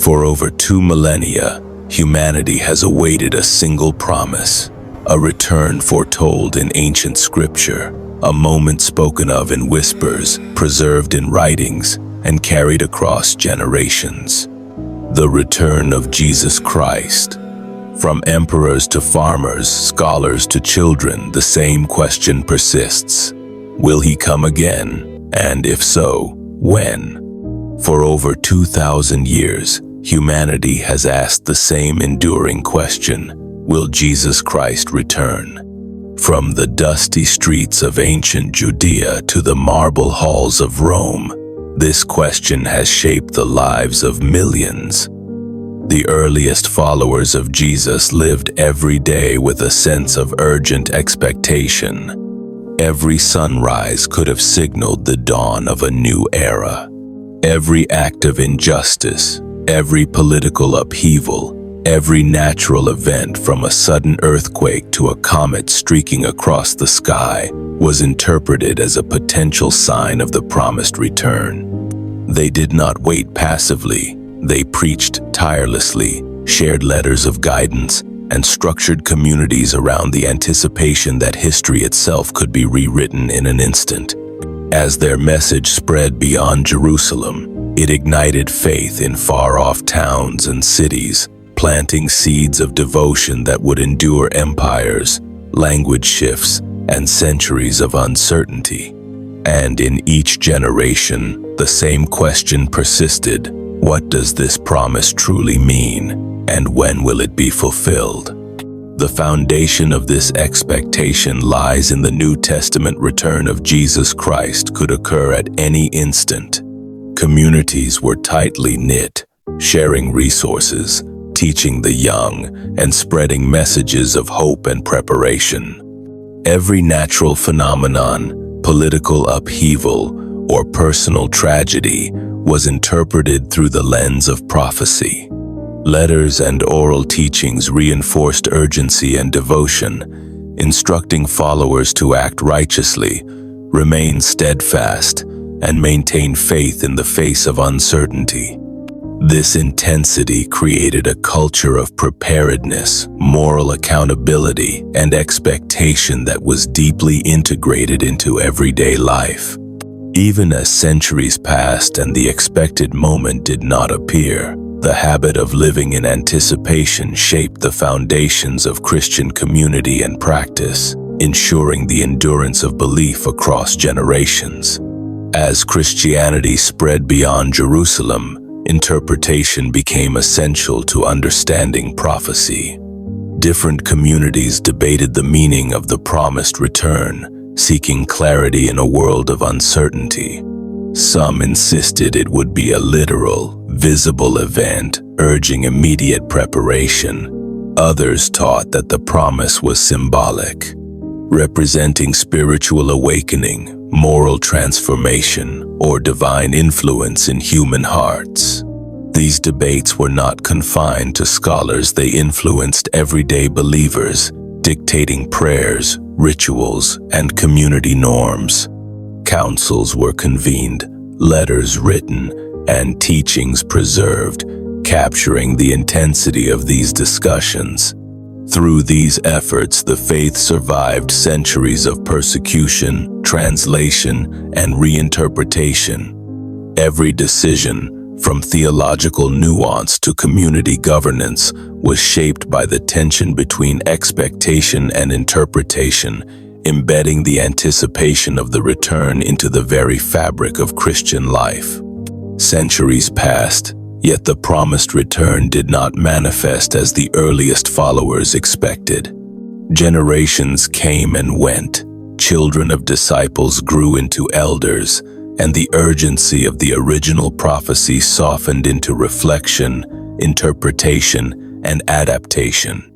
For over 2 millennia, humanity has awaited a single promise, a return foretold in ancient scripture, a moment spoken of in whispers, preserved in writings, and carried across generations. The return of Jesus Christ. From emperors to farmers, scholars to children, the same question persists. Will he come again? And if so, when? For over 2,000 years, humanity has asked the same enduring question: will Jesus Christ return? From the dusty streets of ancient Judea to the marble halls of Rome, this question has shaped the lives of millions. The earliest followers of Jesus lived every day with a sense of urgent expectation. Every sunrise could have signaled the dawn of a new era. Every act of injustice, every political upheaval, every natural event from a sudden earthquake to a comet streaking across the sky was interpreted as a potential sign of the promised return. They did not wait passively. They preached tirelessly, shared letters of guidance, and structured communities around the anticipation that history itself could be rewritten in an instant. As their message spread beyond Jerusalem, it ignited faith in far-off towns and cities, planting seeds of devotion that would endure empires, language shifts, and centuries of uncertainty. And in each generation, the same question persisted: what does this promise truly mean? And when will it be fulfilled? The foundation of this expectation lies in the New Testament. Return of Jesus Christ could occur at any instant. Communities were tightly knit, sharing resources, teaching the young, and spreading messages of hope and preparation. Every natural phenomenon, political upheaval, or personal tragedy was interpreted through the lens of prophecy. Letters and oral teachings reinforced urgency and devotion, instructing followers to act righteously, remain steadfast, and maintain faith in the face of uncertainty. This intensity created a culture of preparedness, moral accountability, and expectation that was deeply integrated into everyday life. Even as centuries passed and the expected moment did not appear, the habit of living in anticipation shaped the foundations of Christian community and practice, ensuring the endurance of belief across generations. As Christianity spread beyond Jerusalem, interpretation became essential to understanding prophecy. Different communities debated the meaning of the promised return, seeking clarity in a world of uncertainty. Some insisted it would be a literal, visible event, urging immediate preparation. Others taught that the promise was symbolic, representing spiritual awakening, moral transformation, or divine influence in human hearts. These debates were not confined to scholars. They influenced everyday believers, dictating prayers, rituals, and community norms. Councils were convened, letters written, and teachings preserved, capturing the intensity of these discussions. Through these efforts, the faith survived centuries of persecution, translation, and reinterpretation. Every decision, from theological nuance to community governance, was shaped by the tension between expectation and interpretation, embedding the anticipation of the return into the very fabric of Christian life. Centuries passed, yet the promised return did not manifest as the earliest followers expected. Generations came and went, children of disciples grew into elders, and the urgency of the original prophecy softened into reflection, interpretation, and adaptation.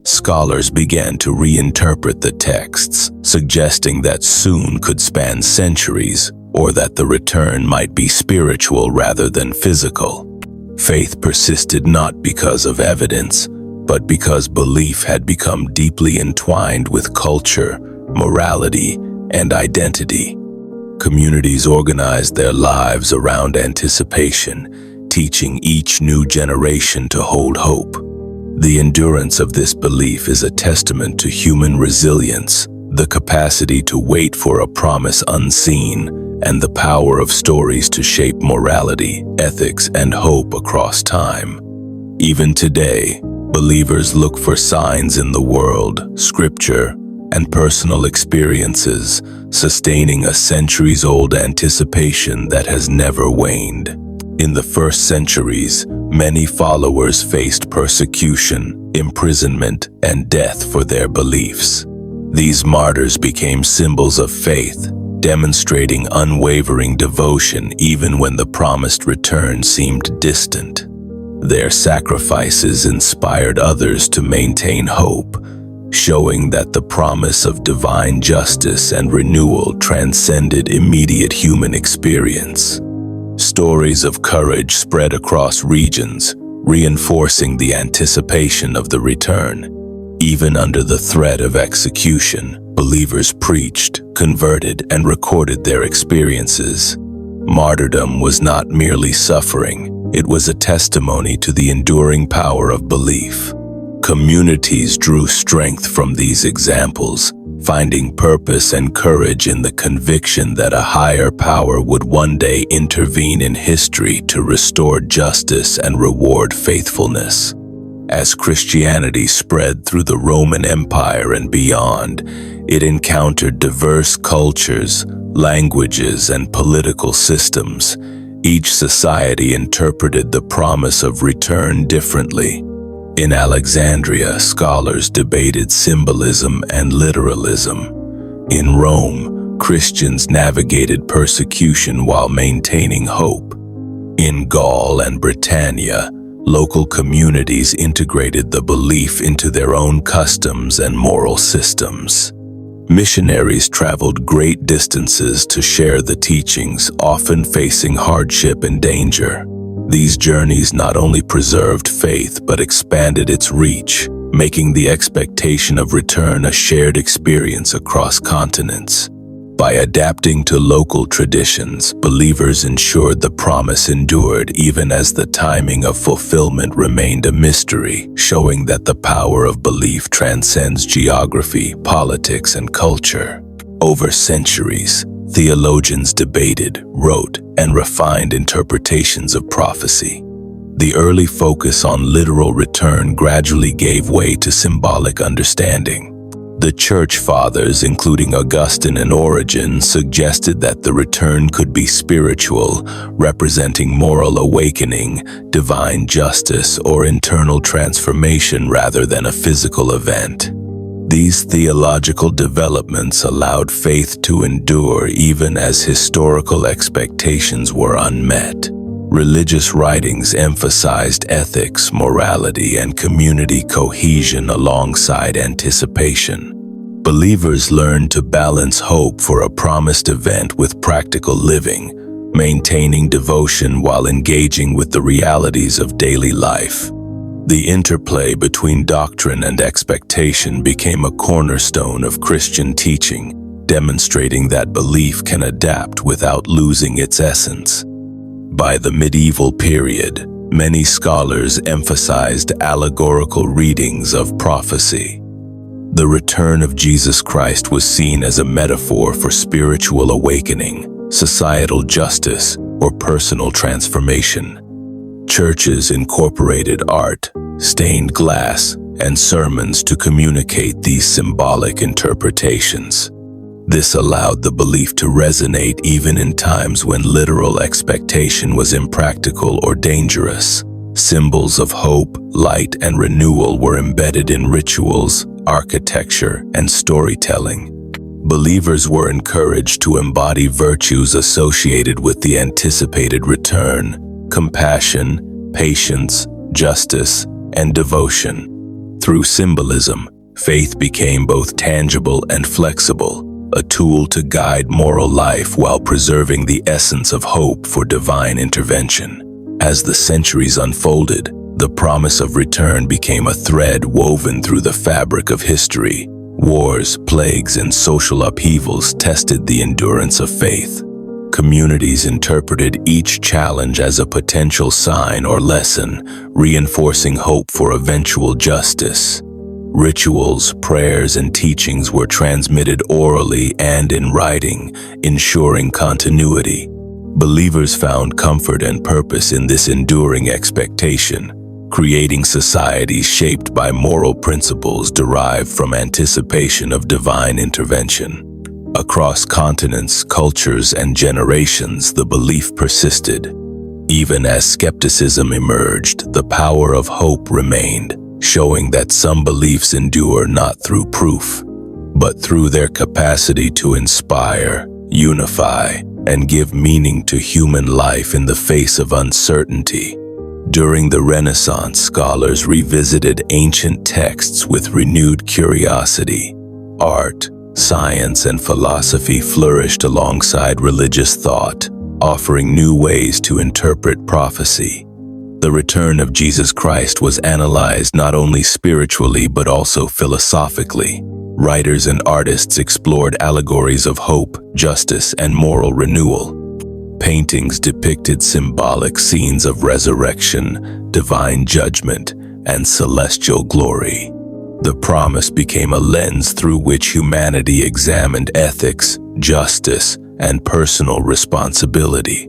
Scholars began to reinterpret the texts, suggesting that soon could span centuries, or that the return might be spiritual rather than physical. Faith persisted not because of evidence, but because belief had become deeply entwined with culture, morality, and identity. Communities organized their lives around anticipation, teaching each new generation to hold hope. The endurance of this belief is a testament to human resilience, the capacity to wait for a promise unseen, and the power of stories to shape morality, ethics, and hope across time. Even today, believers look for signs in the world, scripture, and personal experiences, sustaining a centuries-old anticipation that has never waned. In the first centuries, many followers faced persecution, imprisonment, and death for their beliefs. These martyrs became symbols of faith, demonstrating unwavering devotion even when the promised return seemed distant. Their sacrifices inspired others to maintain hope, showing that the promise of divine justice and renewal transcended immediate human experience. Stories of courage spread across regions, reinforcing the anticipation of the return. Even under the threat of execution, believers preached, converted, and recorded their experiences. Martyrdom was not merely suffering, it was a testimony to the enduring power of belief. Communities drew strength from these examples, finding purpose and courage in the conviction that a higher power would one day intervene in history to restore justice and reward faithfulness. As Christianity spread through the Roman Empire and beyond, it encountered diverse cultures, languages, and political systems. Each society interpreted the promise of return differently. In Alexandria, scholars debated symbolism and literalism. In Rome, Christians navigated persecution while maintaining hope. In Gaul and Britannia, local communities integrated the belief into their own customs and moral systems. Missionaries traveled great distances to share the teachings, often facing hardship and danger. These journeys not only preserved faith but expanded its reach, making the expectation of return a shared experience across continents. By adapting to local traditions, believers ensured the promise endured even as the timing of fulfillment remained a mystery, showing that the power of belief transcends geography, politics, and culture. Over centuries, theologians debated, wrote, and refined interpretations of prophecy. The early focus on literal return gradually gave way to symbolic understanding. The Church Fathers, including Augustine and Origen, suggested that the return could be spiritual, representing moral awakening, divine justice, or internal transformation rather than a physical event. These theological developments allowed faith to endure even as historical expectations were unmet. Religious writings emphasized ethics, morality, and community cohesion alongside anticipation. Believers learned to balance hope for a promised event with practical living, maintaining devotion while engaging with the realities of daily life. The interplay between doctrine and expectation became a cornerstone of Christian teaching, demonstrating that belief can adapt without losing its essence. By the medieval period, many scholars emphasized allegorical readings of prophecy. The return of Jesus Christ was seen as a metaphor for spiritual awakening, societal justice, or personal transformation. Churches incorporated art, stained glass, and sermons to communicate these symbolic interpretations. This allowed the belief to resonate even in times when literal expectation was impractical or dangerous. Symbols of hope, light, and renewal were embedded in rituals, architecture, and storytelling. Believers were encouraged to embody virtues associated with the anticipated return: compassion, patience, justice, and devotion. Through symbolism, faith became both tangible and flexible, a tool to guide moral life while preserving the essence of hope for divine intervention. As the centuries unfolded, the promise of return became a thread woven through the fabric of history. Wars, plagues, and social upheavals tested the endurance of faith. Communities interpreted each challenge as a potential sign or lesson, reinforcing hope for eventual justice. Rituals, prayers, and teachings were transmitted orally and in writing, ensuring continuity. Believers found comfort and purpose in this enduring expectation, creating societies shaped by moral principles derived from anticipation of divine intervention. Across continents, cultures, and generations, the belief persisted. Even as skepticism emerged, the power of hope remained, showing that some beliefs endure not through proof, but through their capacity to inspire, unify, and give meaning to human life in the face of uncertainty. During the Renaissance, scholars revisited ancient texts with renewed curiosity. Art, science, and philosophy flourished alongside religious thought, offering new ways to interpret prophecy. The return of Jesus Christ was analyzed not only spiritually but also philosophically. Writers and artists explored allegories of hope, justice, and moral renewal. Paintings depicted symbolic scenes of resurrection, divine judgment, and celestial glory. The promise became a lens through which humanity examined ethics, justice, and personal responsibility.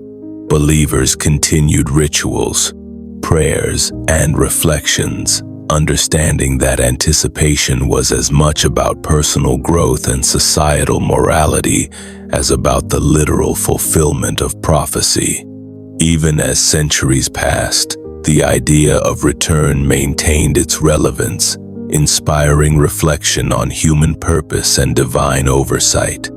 Believers continued rituals, prayers, and reflections, understanding that anticipation was as much about personal growth and societal morality as about the literal fulfillment of prophecy. Even as centuries passed, the idea of return maintained its relevance, inspiring reflection on human purpose and divine oversight.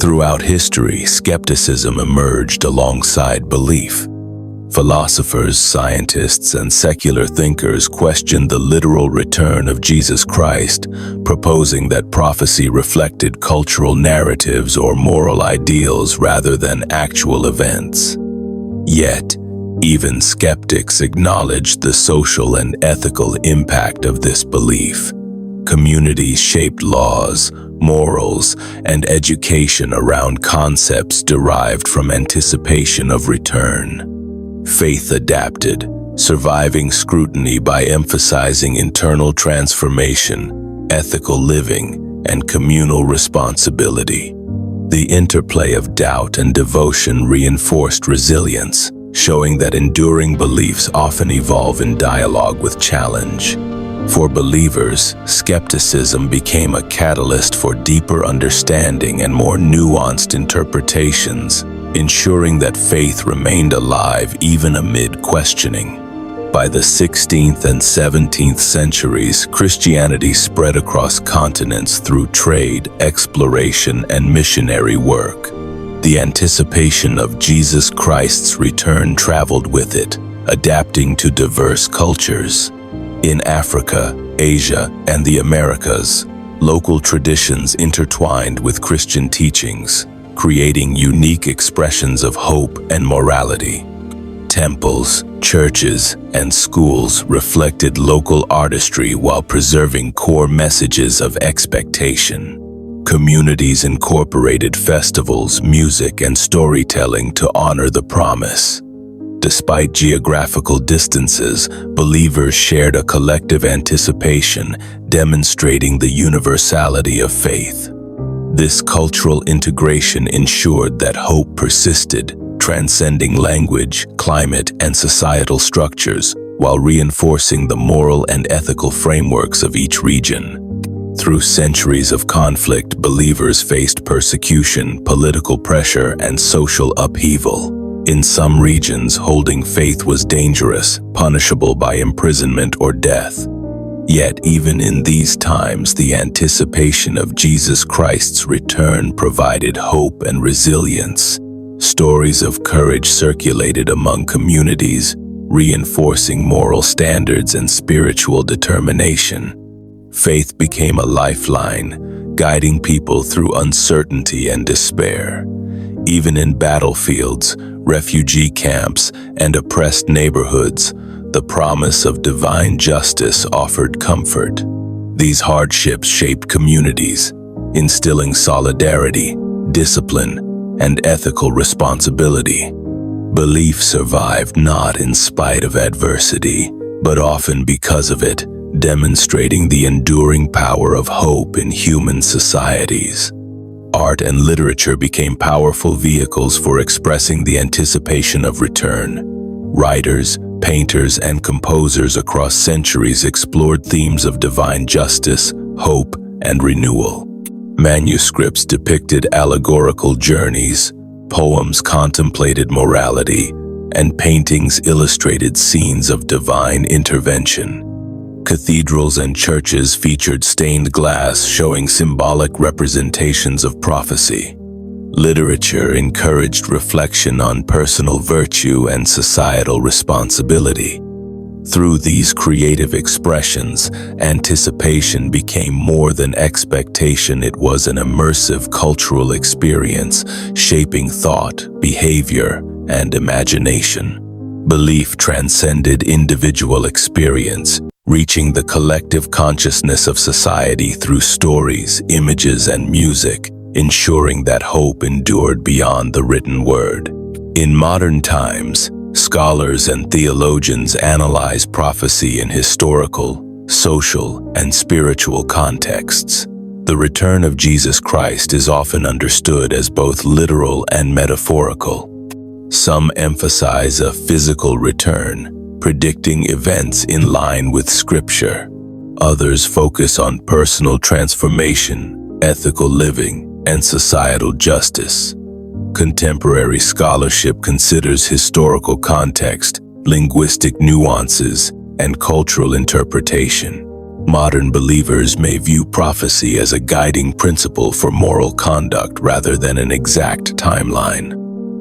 Throughout history, skepticism emerged alongside belief. Philosophers, scientists, and secular thinkers questioned the literal return of Jesus Christ, proposing that prophecy reflected cultural narratives or moral ideals rather than actual events. Yet, even skeptics acknowledged the social and ethical impact of this belief. Communities shaped laws, morals, and education around concepts derived from anticipation of return. Faith adapted, surviving scrutiny by emphasizing internal transformation, ethical living, and communal responsibility. The interplay of doubt and devotion reinforced resilience, showing that enduring beliefs often evolve in dialogue with challenge. For believers, skepticism became a catalyst for deeper understanding and more nuanced interpretations, ensuring that faith remained alive even amid questioning. By the 16th and 17th centuries, Christianity spread across continents through trade, exploration, and missionary work. The anticipation of Jesus Christ's return traveled with it, adapting to diverse cultures. In Africa, Asia, and the Americas, local traditions intertwined with Christian teachings, creating unique expressions of hope and morality. Temples, churches, and schools reflected local artistry while preserving core messages of expectation. Communities incorporated festivals, music, and storytelling to honor the promise. Despite geographical distances, believers shared a collective anticipation, demonstrating the universality of faith. This cultural integration ensured that hope persisted, transcending language, climate, and societal structures, while reinforcing the moral and ethical frameworks of each region. Through centuries of conflict, believers faced persecution, political pressure, and social upheaval. In some regions, holding faith was dangerous, punishable by imprisonment or death. Yet, even in these times, the anticipation of Jesus Christ's return provided hope and resilience. Stories of courage circulated among communities, reinforcing moral standards and spiritual determination. Faith became a lifeline, guiding people through uncertainty and despair. Even in battlefields, refugee camps, and oppressed neighborhoods, the promise of divine justice offered comfort. These hardships shaped communities, instilling solidarity, discipline, and ethical responsibility. Belief survived not in spite of adversity, but often because of it, demonstrating the enduring power of hope in human societies. Art and literature became powerful vehicles for expressing the anticipation of return. Writers, painters, and composers across centuries explored themes of divine justice, hope, and renewal. Manuscripts depicted allegorical journeys, poems contemplated morality, and paintings illustrated scenes of divine intervention. Cathedrals and churches featured stained glass showing symbolic representations of prophecy. Literature encouraged reflection on personal virtue and societal responsibility. Through these creative expressions, anticipation became more than expectation. It was an immersive cultural experience, shaping thought, behavior, and imagination. Belief transcended individual experience, reaching the collective consciousness of society through stories, images, and music, ensuring that hope endured beyond the written word. In modern times, scholars and theologians analyze prophecy in historical, social, and spiritual contexts. The return of Jesus Christ is often understood as both literal and metaphorical. Some emphasize a physical return, predicting events in line with Scripture. Others focus on personal transformation, ethical living, and societal justice. Contemporary scholarship considers historical context, linguistic nuances, and cultural interpretation. Modern believers may view prophecy as a guiding principle for moral conduct rather than an exact timeline.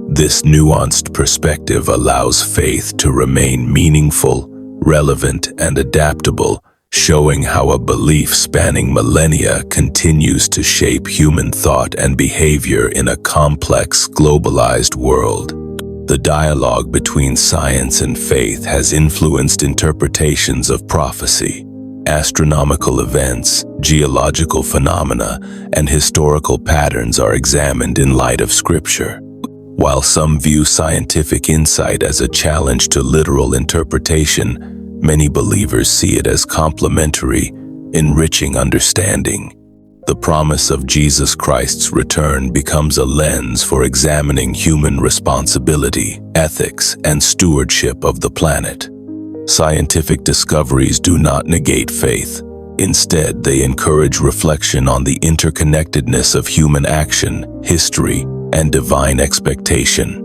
This nuanced perspective allows faith to remain meaningful, relevant, and adaptable, showing how a belief spanning millennia continues to shape human thought and behavior in a complex, globalized world. The dialogue between science and faith has influenced interpretations of prophecy. Astronomical events, geological phenomena, and historical patterns are examined in light of Scripture. While some view scientific insight as a challenge to literal interpretation, many believers see it as complementary, enriching understanding. The promise of Jesus Christ's return becomes a lens for examining human responsibility, ethics, and stewardship of the planet. Scientific discoveries do not negate faith. Instead, they encourage reflection on the interconnectedness of human action, history, and divine expectation.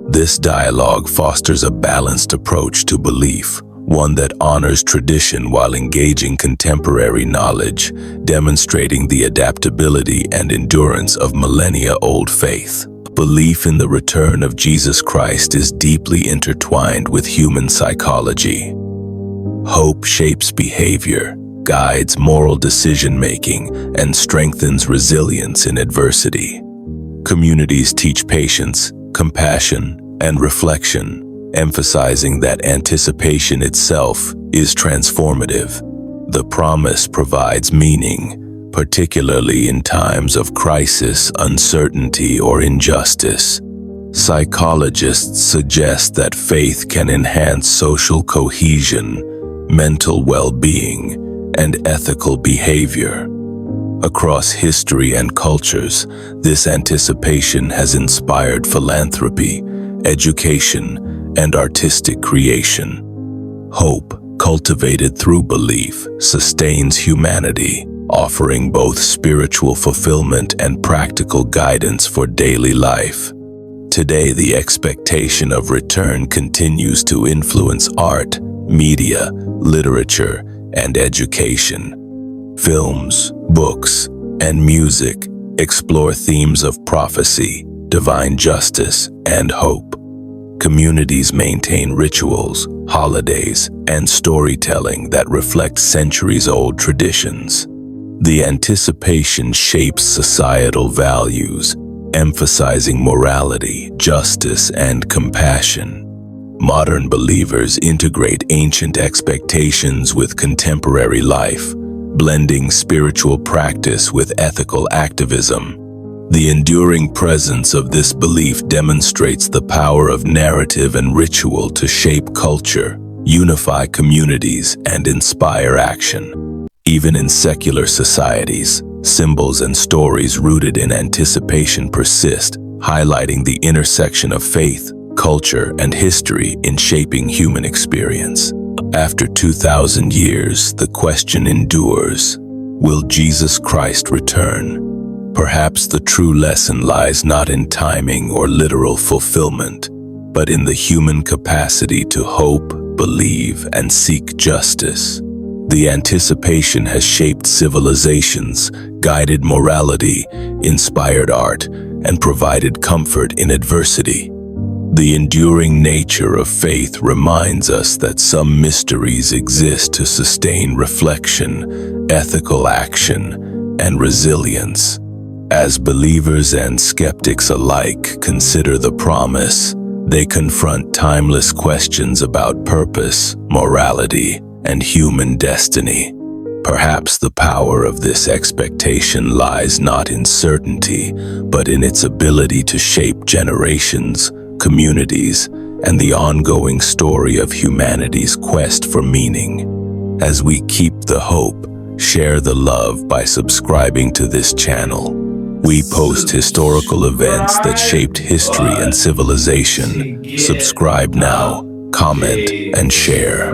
This dialogue fosters a balanced approach to belief, one that honors tradition while engaging contemporary knowledge, demonstrating the adaptability and endurance of millennia-old faith. Belief in the return of Jesus Christ is deeply intertwined with human psychology. Hope shapes behavior, guides moral decision-making, and strengthens resilience in adversity. Communities teach patience, compassion, and reflection, emphasizing that anticipation itself is transformative. The promise provides meaning, particularly in times of crisis, uncertainty, or injustice. Psychologists suggest that faith can enhance social cohesion, mental well-being, and ethical behavior. Across history and cultures, this anticipation has inspired philanthropy, education, and artistic creation. Hope, cultivated through belief, sustains humanity, offering both spiritual fulfillment and practical guidance for daily life. Today, the expectation of return continues to influence art, media, literature, and education. Films, books, and music explore themes of prophecy, divine justice, and hope. Communities maintain rituals, holidays, and storytelling that reflect centuries-old traditions. The anticipation shapes societal values, emphasizing morality, justice, and compassion. Modern believers integrate ancient expectations with contemporary life, blending spiritual practice with ethical activism. The enduring presence of this belief demonstrates the power of narrative and ritual to shape culture, unify communities, and inspire action. Even in secular societies, symbols and stories rooted in anticipation persist, highlighting the intersection of faith, culture, and history in shaping human experience. After 2,000 years, the question endures: will Jesus Christ return? Perhaps the true lesson lies not in timing or literal fulfillment, but in the human capacity to hope, believe, and seek justice. The anticipation has shaped civilizations, guided morality, inspired art, and provided comfort in adversity. The enduring nature of faith reminds us that some mysteries exist to sustain reflection, ethical action, and resilience. As believers and skeptics alike consider the promise, they confront timeless questions about purpose, morality, and human destiny. Perhaps the power of this expectation lies not in certainty, but in its ability to shape generations, communities, and the ongoing story of humanity's quest for meaning. As we keep the hope, share the love by subscribing to this channel. We post historical events that shaped history and civilization. Subscribe now, comment, and share.